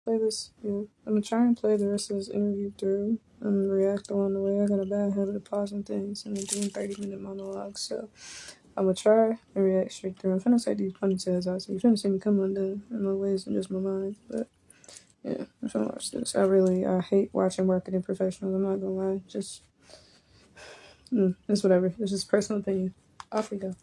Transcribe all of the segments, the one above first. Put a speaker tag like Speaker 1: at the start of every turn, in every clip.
Speaker 1: play this. Yeah, I'm gonna try and play the rest of this interview through and react along the way. I got a bad habit of pausing things and then doing 30-minute monologues, so I'm gonna try and react straight through. I'm finna take these ponytails out, so you're finna see me come undone in my ways and just my mind. But yeah, I'm finna watch this. I hate watching marketing professionals. I'm not gonna lie. Just it's whatever. It's just personal opinion. Off we go.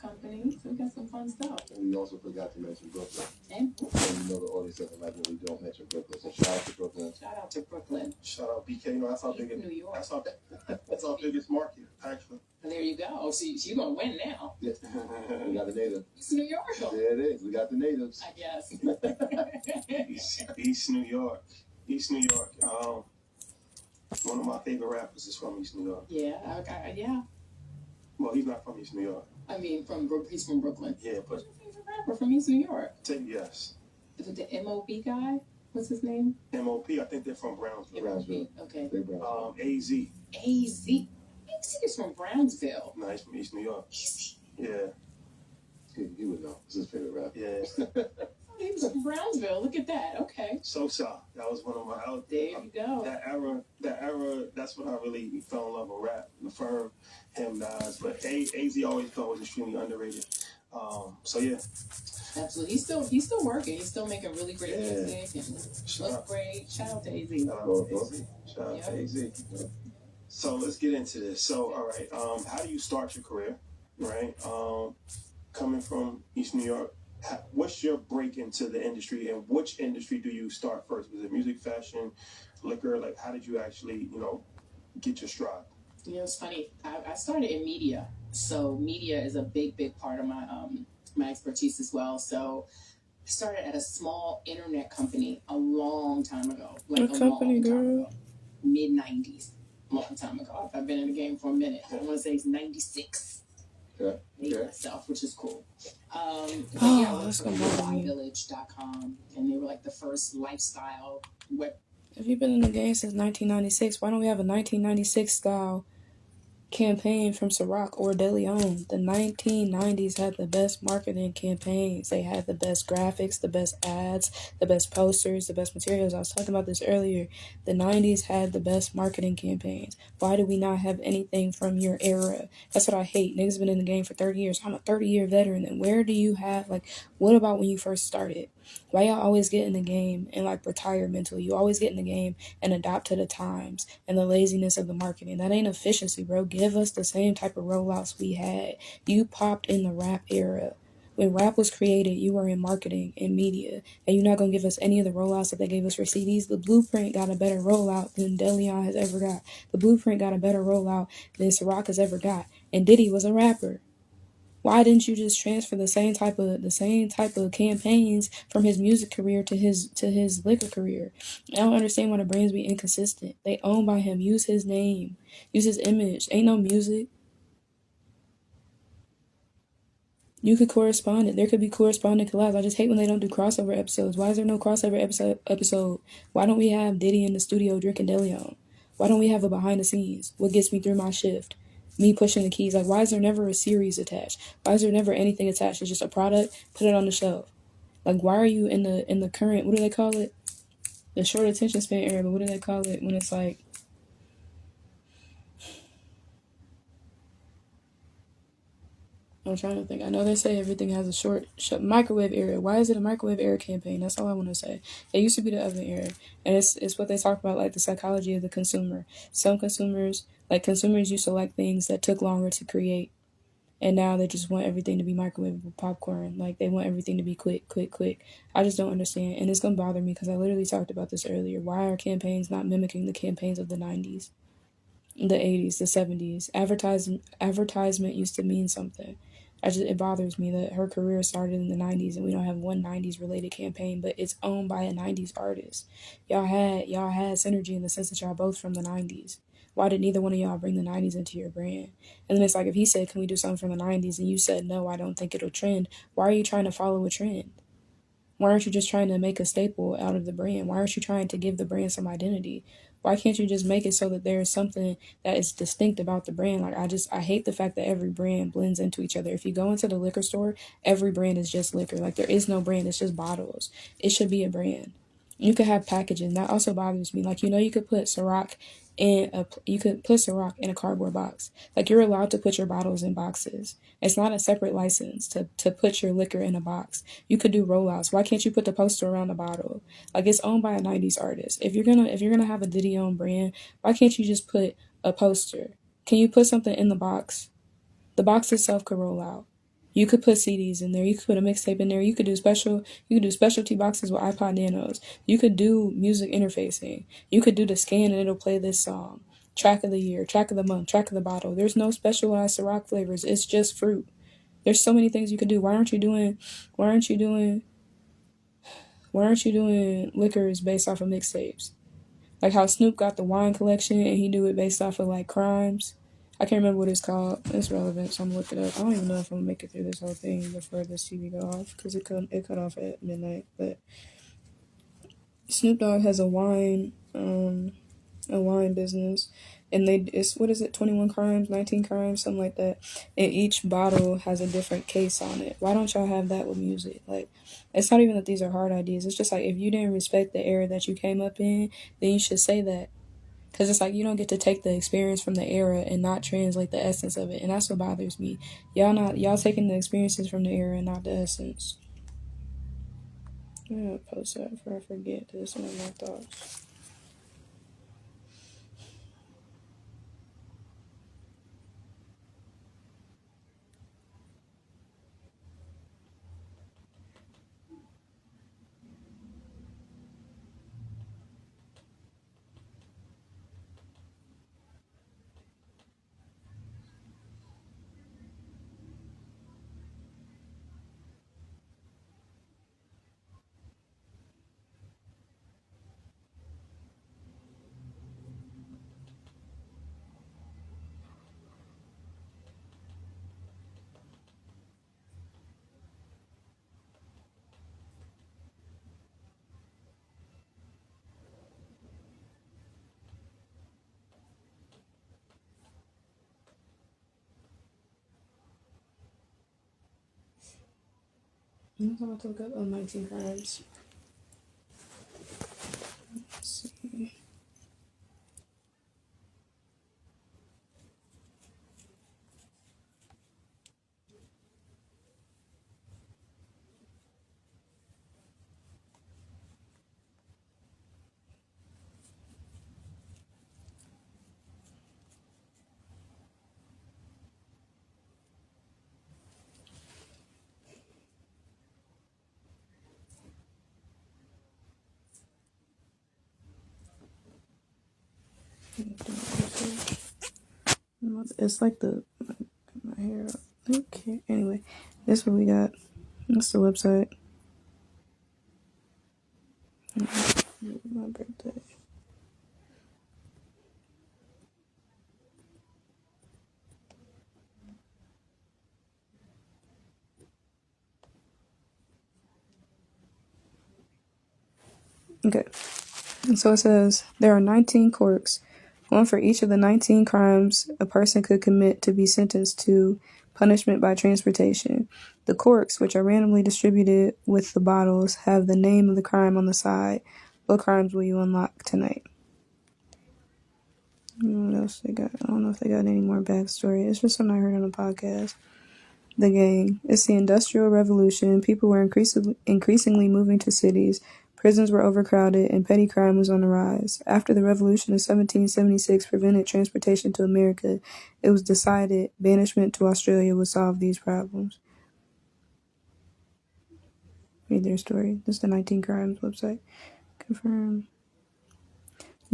Speaker 2: Company, so we got some fun stuff.
Speaker 3: And we also forgot to mention Brooklyn. And you know the audience doesn't like when we don't mention Brooklyn. So shout out to Brooklyn.
Speaker 2: Shout out to Brooklyn.
Speaker 3: Shout out BK. You know that's our biggest
Speaker 2: New York.
Speaker 3: That's our biggest market, actually.
Speaker 2: And there you go. Oh, so you're gonna win now.
Speaker 3: Yeah. We got the natives.
Speaker 2: East New York.
Speaker 3: There it is. We got the natives.
Speaker 2: I guess.
Speaker 4: East New York. East New York. One of my favorite rappers is from East New York.
Speaker 2: Yeah. Okay. Yeah.
Speaker 4: Well, he's not from East New York.
Speaker 2: I mean, he's from Brooklyn.
Speaker 4: Yeah, but
Speaker 2: Who's your favorite rapper from East New York?
Speaker 4: Yes.
Speaker 2: Is it the MOB guy? What's his name?
Speaker 4: MOP. I think they're from Brownsville.
Speaker 2: Brownsville. Okay.
Speaker 3: They're Brownsville.
Speaker 4: AZ.
Speaker 2: AZ. AZ is from Brownsville.
Speaker 4: No, he's from East New York.
Speaker 2: AZ.
Speaker 4: Yeah.
Speaker 3: He would know. It's his favorite rapper.
Speaker 4: Yeah.
Speaker 2: He was from Brownsville. Look at that. Okay.
Speaker 4: So-Sa. That was one of my out.
Speaker 2: There you go.
Speaker 4: That era. That's when I really fell in love with rap. The Firm, him, Nas, but AZ always felt was extremely underrated. So yeah.
Speaker 2: Absolutely. He's still working. He's still making really great music and look great. Shout out to AZ.
Speaker 4: Shout out to AZ. So let's get into this. So all right. How do you start your career? Right. Coming from East New York. What's your break into the industry, and which industry do you start first? Was it music, fashion, liquor? Like, how did you actually, get your stride?
Speaker 2: It's funny. I started in media, so media is a big part of my my expertise as well. So I started at a small internet company a long time ago.
Speaker 1: Like what company, girl?
Speaker 2: Mid-90s, long time ago. I've been in the game for a minute. I want to say it's 96. Myself, which is cool.
Speaker 1: That's gonna bother me.
Speaker 2: Village.com, and they were like the first lifestyle web.
Speaker 1: If you've been in the game since 1996, why don't we have a 1996 style campaign from Ciroc or De Leon? The 1990s had the best marketing campaigns. They had the best graphics, the best ads, the best posters, the best materials. I was talking about this earlier. The 90s had the best marketing campaigns. Why do we not have anything from your era? That's what I hate. Niggas been in the game for 30 years. I'm a 30-year veteran. And where do you have, what about when you first started? Why y'all always get in the game and retire mentally? You always get in the game and adapt to the times and the laziness of the marketing. That ain't efficiency, bro. Give us the same type of rollouts we had. You popped in the rap era. When rap was created, you were in marketing and media, and you're not going to give us any of the rollouts that they gave us for CDs. The Blueprint got a better rollout than De Leon has ever got. The Blueprint got a better rollout than Ciroc has ever got. And Diddy was a rapper. Why didn't you just transfer the same type of campaigns from his music career to his liquor career? I don't understand why the brands be inconsistent. They own by him. Use his name. Use his image. Ain't no music. You could correspond it. There could be corresponding collabs. I just hate when they don't do crossover episodes. Why is there no crossover episode? Why don't we have Diddy in the studio drinking De Leon? Why don't we have a behind the scenes? What gets me through my shift? Me pushing the keys. Why is there never a series attached? Why is there never anything attached? It's just a product. Put it on the shelf. Why are you in the current, what do they call it? The short attention span era, but what do they call it when it's I'm trying to think. I know they say everything has a short microwave era. Why is it a microwave era campaign? That's all I want to say. It used to be the oven era. And it's what they talk about, the psychology of the consumer. Some consumers used to like things that took longer to create. And now they just want everything to be microwavable popcorn. They want everything to be quick. I just don't understand. And it's going to bother me because I literally talked about this earlier. Why are campaigns not mimicking the campaigns of the 90s, the 80s, the 70s? Advertisement used to mean something. It bothers me that her career started in the 90s and we don't have one 90s related campaign, but it's owned by a 90s artist. Y'all had synergy in the sense that y'all both from the 90s. Why did neither one of y'all bring the 90s into your brand? And then it's if he said, can we do something from the 90s? And you said, no, I don't think it'll trend. Why are you trying to follow a trend? Why aren't you just trying to make a staple out of the brand? Why aren't you trying to give the brand some identity? Why can't you just make it so that there is something that is distinct about the brand? Like I hate the fact that every brand blends into each other. If you go into the liquor store, every brand is just liquor. Like there is no brand, it's just bottles. It should be a brand. You could have packaging. That also bothers me. Like, you could put Ciroc in a cardboard box. Like, you're allowed to put your bottles in boxes. It's not a separate license to put your liquor in a box. You could do rollouts. Why can't you put the poster around the bottle? Like, it's owned by a 90s artist. If you're gonna have a Diddy owned brand, why can't you just put a poster? Can you put something in the box? The box itself could roll out. You could put CDs in there. You could put a mixtape in there. You could do specialty boxes with iPod Nanos. You could do music interfacing. You could do the scan and it'll play this song. Track of the year, track of the month, track of the bottle. There's no specialized Ciroc flavors. It's just fruit. There's so many things you could do. Why aren't you doing liquors based off of mixtapes? Like how Snoop got the wine collection and he do it based off of like crimes. I can't remember what it's called. It's relevant, so I'm looking it up. I don't even know if I'm gonna make it through this whole thing before this TV go off because it cut off at midnight. But Snoop Dogg has a wine business, and it's what is it, 21 crimes, 19 crimes, something like that. And each bottle has a different case on it. Why don't y'all have that with music? Like, it's not even that these are hard ideas. It's just like if you didn't respect the era that you came up in, then you should say that. Because it's like you don't get to take the experience from the era and not translate the essence of it. And that's what bothers me. Y'all taking the experiences from the era and not the essence. I'm going to post that before I forget. This is one of my thoughts. I'm about to look up 19 crimes. Let's see. It's like my hair up. Okay. Anyway, this is what we got. That's the website. My birthday. Okay. And so it says there are 19 quirks, one for each of the 19 crimes a person could commit to be sentenced to punishment by transportation. The corks, which are randomly distributed with the bottles, have the name of the crime on the side. What crimes will you unlock tonight? What else they got? I don't know if they got any more backstory. It's just something I heard on a podcast. The gang. It's the Industrial Revolution. People were increasingly moving to cities. Prisons were overcrowded, and petty crime was on the rise. After the Revolution of 1776 prevented transportation to America, it was decided banishment to Australia would solve these problems. Read their story. This is the 19 Crimes website. Confirm.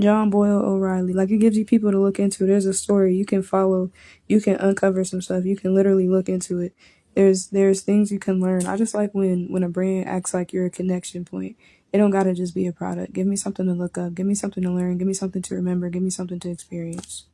Speaker 1: John Boyle O'Reilly. Like, it gives you people to look into. There's a story you can follow. You can uncover some stuff. You can literally look into it. There's things you can learn. I just like when a brand acts like you're a connection point. It don't gotta just be a product. Give me something to look up. Give me something to learn. Give me something to remember. Give me something to experience.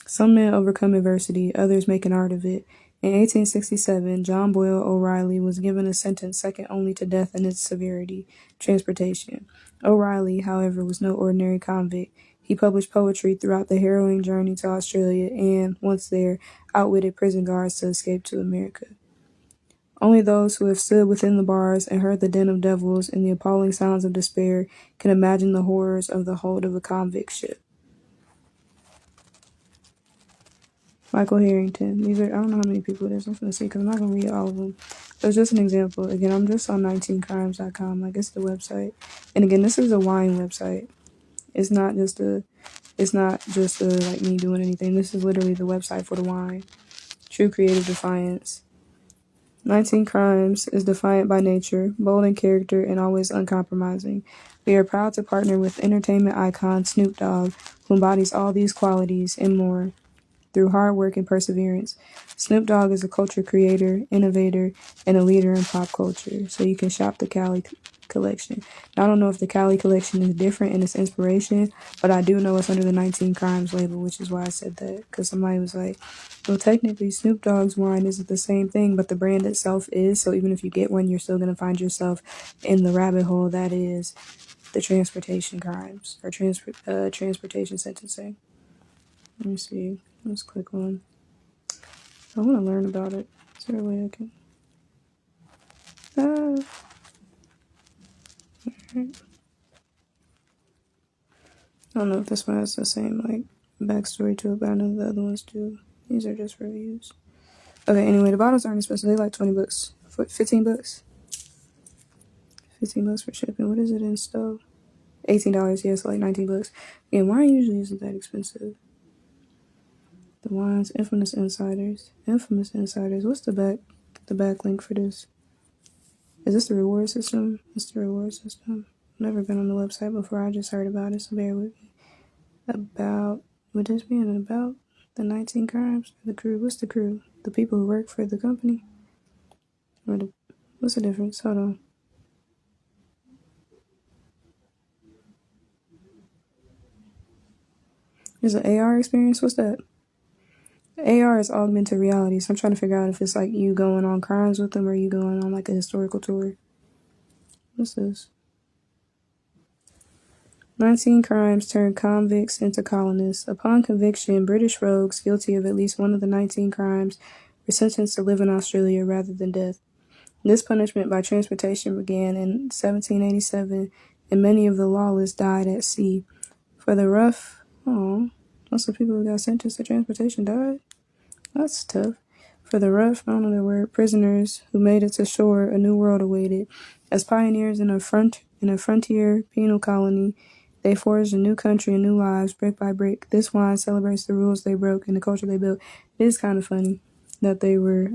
Speaker 1: Some men overcome adversity. Others make an art of it. In 1867, John Boyle O'Reilly was given a sentence second only to death in its severity, transportation. O'Reilly, however, was no ordinary convict. He published poetry throughout the harrowing journey to Australia and, once there, outwitted prison guards to escape to America. Only those who have stood within the bars and heard the din of devils and the appalling sounds of despair can imagine the horrors of the hold of a convict ship. Michael Harrington. I don't know how many people it is. I'm going to see because I'm not going to read all of them. So it's just an example. Again, I'm just on 19crimes.com. Like, it's the website. And again, this is a wine website. It's not just like me doing anything. This is literally the website for the wine. True creative defiance. 19 Crimes is defiant by nature, bold in character, and always uncompromising. We are proud to partner with entertainment icon Snoop Dogg, who embodies all these qualities and more through hard work and perseverance. Snoop Dogg is a culture creator, innovator, and a leader in pop culture. So you can shop the Cali collection. Now, I don't know if the Cali collection is different in its inspiration, but I do know it's under the 19 Crimes label, which is why I said that. Because somebody was like, well, technically Snoop Dogg's wine isn't the same thing, but the brand itself is. So even if you get one, you're still going to find yourself in the rabbit hole that is the transportation crimes or transportation sentencing. Let me see. Let's click on. I want to learn about it. Is there a way I can? Right. I don't know if this one has the same like backstory to it, but I know the other ones do. These are just reviews. Okay, anyway, the bottles aren't expensive. They like 20 bucks. 15 bucks. 15 bucks for shipping. What is it in stove? $18. Yeah, so like 19 bucks. And wine usually isn't that expensive. The wines, infamous insiders. Infamous insiders. What's the back link for this? Is this the reward system? It's the reward system. Never been on the website before. I just heard about it, so bear with me. Would this be about the 19 Crimes? The crew. What's the crew? The people who work for the company? What's the difference? Hold on. There's an AR experience. What's that? AR is augmented reality, so I'm trying to figure out if it's like you going on crimes with them or you going on like a historical tour. What's this? 19 Crimes turned convicts into colonists. Upon conviction, British rogues guilty of at least one of the 19 crimes were sentenced to live in Australia rather than death. This punishment by transportation began in 1787, and many of the lawless died at sea. For the rough, most of the people who got sentenced to transportation died. That's tough. For the rough, I don't know the word, prisoners who made it to shore, a new world awaited. As pioneers in a frontier penal colony, they forged a new country and new lives, brick by brick. This wine celebrates the rules they broke and the culture they built. It is kind of funny that they were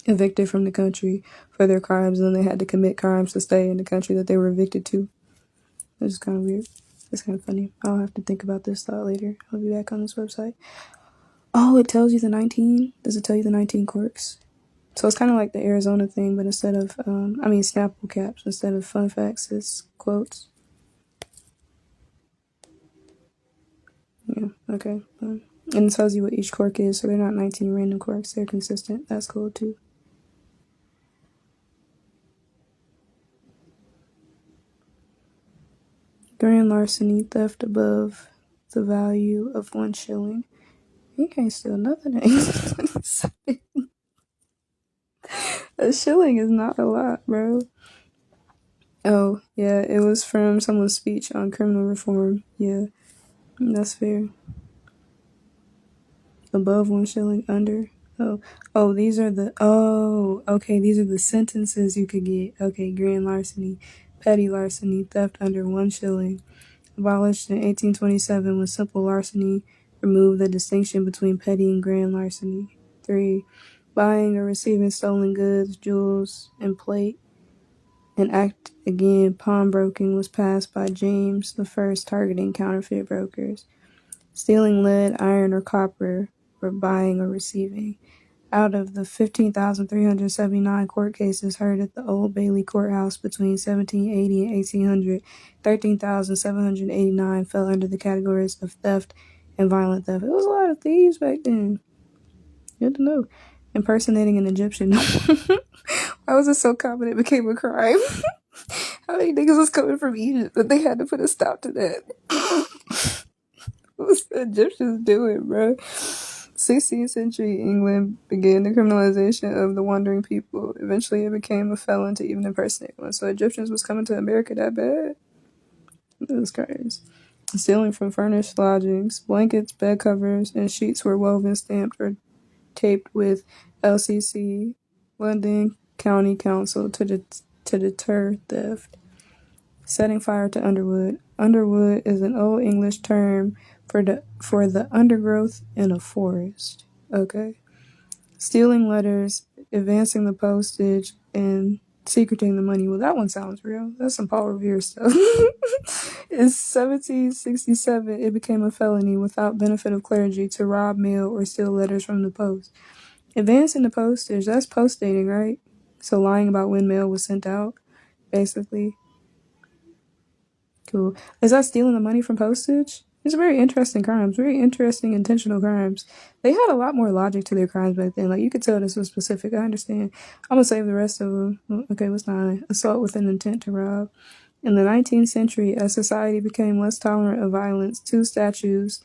Speaker 1: evicted from the country for their crimes, and then they had to commit crimes to stay in the country that they were evicted to. It's just kind of weird. It's kind of funny. I'll have to think about this thought later. I'll be back on this website. Oh, it tells you the 19? Does it tell you the 19 quirks? So it's kind of like the Arizona thing, but instead of, Snapple caps, instead of fun facts, it's quotes. Yeah, okay. And it tells you what each quirk is, so they're not 19 random quirks. They're consistent. That's cool, too. Grand larceny, theft above the value of 1 shilling. You can't steal nothing at 1827. A shilling is not a lot, bro. Oh, yeah, it was from someone's speech on criminal reform. Yeah, that's fair. Above 1 shilling, under. These are the sentences you could get. Okay, grand larceny, petty larceny, theft under 1 shilling. Abolished in 1827 when simple larceny removed the distinction between petty and grand larceny. 3. Buying or receiving stolen goods, jewels, and plate. An act again, pawnbroking, was passed by James I, targeting counterfeit brokers. Stealing lead, iron, or copper for buying or receiving. Out of the 15,379 court cases heard at the Old Bailey Courthouse between 1780 and 1800, 13,789 fell under the categories of theft and violent theft. It was a lot of thieves back then. Good to know. impersonating an Egyptian. Why was it so common it became a crime? How many niggas was coming from Egypt that they had to put a stop to that? What's the Egyptians doing, bro? 16th century England began the criminalization of the wandering people. Eventually, it became a felon to even impersonate one. So Egyptians was coming to America that bad? That was crazy. Stealing from furnished lodgings, blankets, bed covers, and sheets were woven, stamped, or taped with LCC, London County Council, to deter theft. Setting fire to underwood. Underwood is an old English term for the undergrowth in a forest. Okay. Stealing letters, advancing the postage, and secreting the money. Well, that one sounds real. That's some Paul Revere stuff. In 1767, it became a felony without benefit of clergy to rob mail or steal letters from the post. Advancing the postage, that's post dating, right? So lying about when mail was sent out, basically. Cool. Is that stealing the money from postage? It's very interesting crimes, very interesting intentional crimes. They had a lot more logic to their crimes back then. Like, you could tell this was specific. I understand. I'm going to save the rest of them. Okay, what's 9? Assault with an intent to rob. In the 19th century, as society became less tolerant of violence, two statutes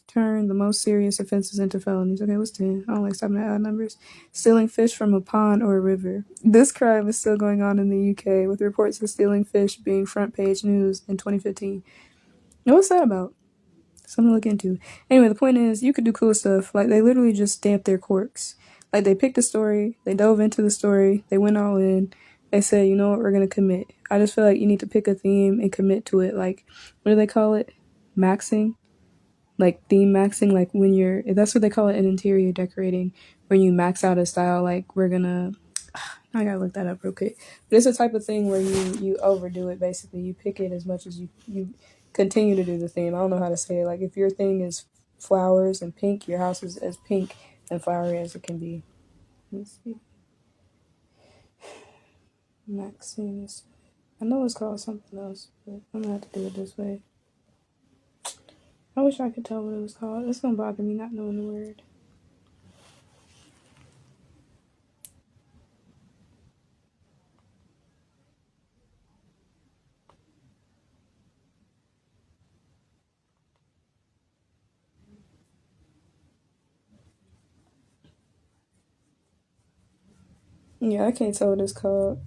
Speaker 1: turned the most serious offenses into felonies. Okay, what's 10? I don't like stopping at odd numbers. Stealing fish from a pond or a river. This crime is still going on in the UK, with reports of stealing fish being front page news in 2015. Now, what's that about? Something to look into. Anyway, the point is, you could do cool stuff. Like, they literally just stamped their corks. Like, they picked a story, they dove into the story, they went all in, they said, you know what, we're going to commit. I just feel like you need to pick a theme and commit to it. Like, what do they call it? Maxing? Like theme maxing, like when that's what they call it in interior decorating, when you max out a style. Like, I gotta look that up real quick, but it's a type of thing where you overdo it. Basically, you pick it as much as you continue to do the theme. I don't know how to say it. Like, if your thing is flowers and pink, your house is as pink and flowery as it can be. Let's see. Maxing. I know it's called something else, but I'm gonna have to do it this way. I wish I could tell what it was called. It's gonna bother me not knowing the word. Yeah, I can't tell what it's called.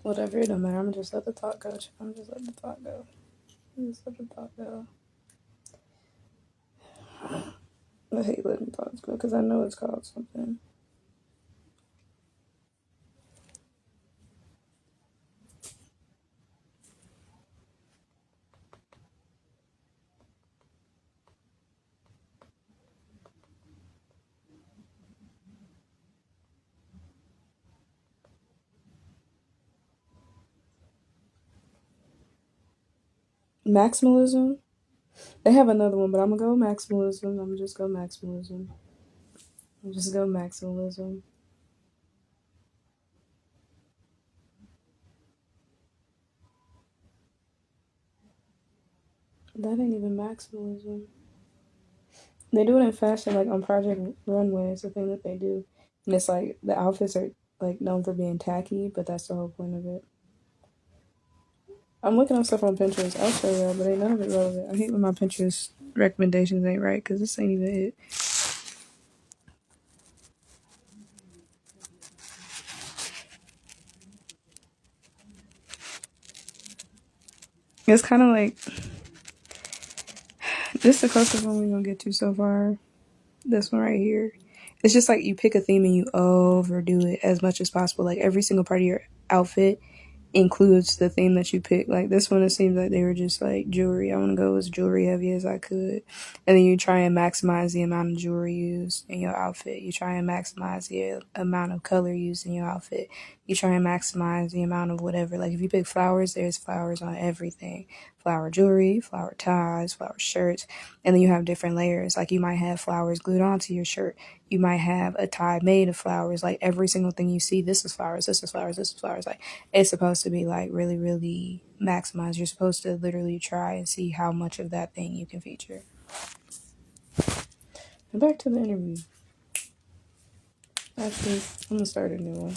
Speaker 1: Whatever, it don't matter. I'm gonna just let the thought go. I'm just let the thought go. Just let the thought go. I hate letting thoughts go because I know it's called something. Maximalism? They have another one, but I'm gonna go maximalism. I'm gonna just go maximalism. I'm just go maximalism. That ain't even maximalism. They do it in fashion, like on Project Runway. It's a thing that they do, and it's like the outfits are like known for being tacky, but that's the whole point of it. I'm looking up stuff on Pinterest. I'll show y'all, but ain't none of it relevant. I hate when my Pinterest recommendations ain't right because this ain't even it. It's kind of like this is the closest one we're gonna get to so far. This one right here. It's just like you pick a theme and you overdo it as much as possible. Like, every single part of your outfit includes the theme that you pick. Like, this one, it seems like they were just like jewelry. I want to go as jewelry heavy as I could. And then you try and maximize the amount of jewelry used in your outfit. You try and maximize the amount of color used in your outfit. You try and maximize the amount of whatever. Like, if you pick flowers, there's flowers on everything. Flower jewelry, flower ties, flower shirts. And then you have different layers. Like, you might have flowers glued onto your shirt. You might have a tie made of flowers. Like, every single thing you see, this is flowers, this is flowers, this is flowers. Like, it's supposed to be like really, really maximized. You're supposed to literally try and see how much of that thing you can feature. And back to the interview. Actually, I'm gonna start a new one.